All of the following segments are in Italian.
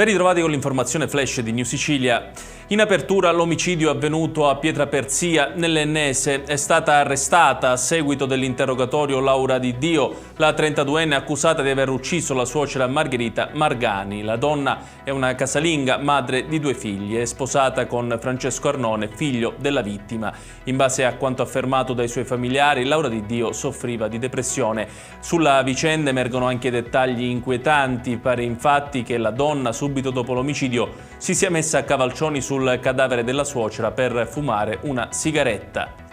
Ben ritrovati con l'informazione flash di New Sicilia. In apertura l'omicidio avvenuto a Pietraperzia nell'Ennese. È stata arrestata a seguito dell'interrogatorio Laura Di Dio, la 32enne accusata di aver ucciso la suocera Margherita Margani. La donna è una casalinga, madre di 2 figli, è sposata con Francesco Arnone, figlio della vittima. In base a quanto affermato dai suoi familiari, Laura Di Dio soffriva di depressione. Sulla vicenda emergono anche dettagli inquietanti. Pare infatti che la donna, subito dopo l'omicidio, si sia messa a cavalcioni sul cadavere della suocera per fumare una sigaretta.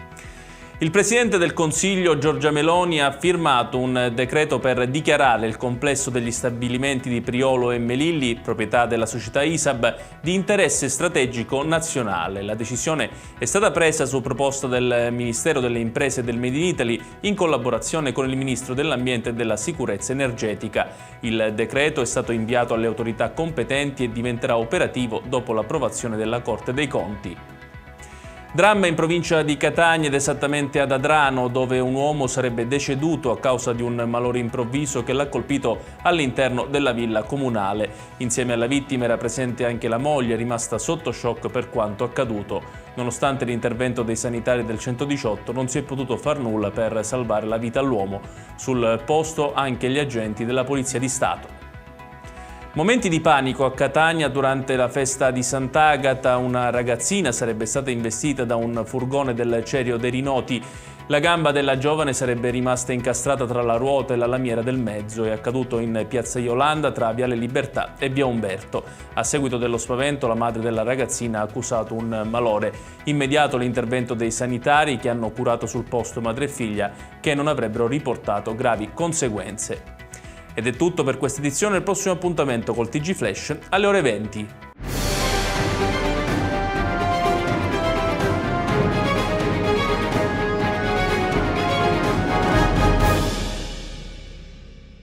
Il Presidente del Consiglio Giorgia Meloni ha firmato un decreto per dichiarare il complesso degli stabilimenti di Priolo e Melilli, proprietà della società ISAB, di interesse strategico nazionale. La decisione è stata presa su proposta del Ministero delle Imprese e del Made in Italy in collaborazione con il Ministro dell'Ambiente e della Sicurezza Energetica. Il decreto è stato inviato alle autorità competenti e diventerà operativo dopo l'approvazione della Corte dei Conti. Dramma in provincia di Catania ed esattamente ad Adrano, dove un uomo sarebbe deceduto a causa di un malore improvviso che l'ha colpito all'interno della villa comunale. Insieme alla vittima era presente anche la moglie, rimasta sotto shock per quanto accaduto. Nonostante l'intervento dei sanitari del 118 non si è potuto far nulla per salvare la vita all'uomo. Sul posto anche gli agenti della Polizia di Stato. Momenti di panico a Catania durante la festa di Sant'Agata. Una ragazzina sarebbe stata investita da un furgone del Cerio dei Rinoti. La gamba della giovane sarebbe rimasta incastrata tra la ruota e la lamiera del mezzo. È accaduto in piazza Iolanda tra Viale Libertà e via Umberto. A seguito dello spavento la madre della ragazzina ha accusato un malore. Immediato l'intervento dei sanitari che hanno curato sul posto madre e figlia, che non avrebbero riportato gravi conseguenze. Ed è tutto per questa edizione. Il prossimo appuntamento col TG Flash alle ore 20.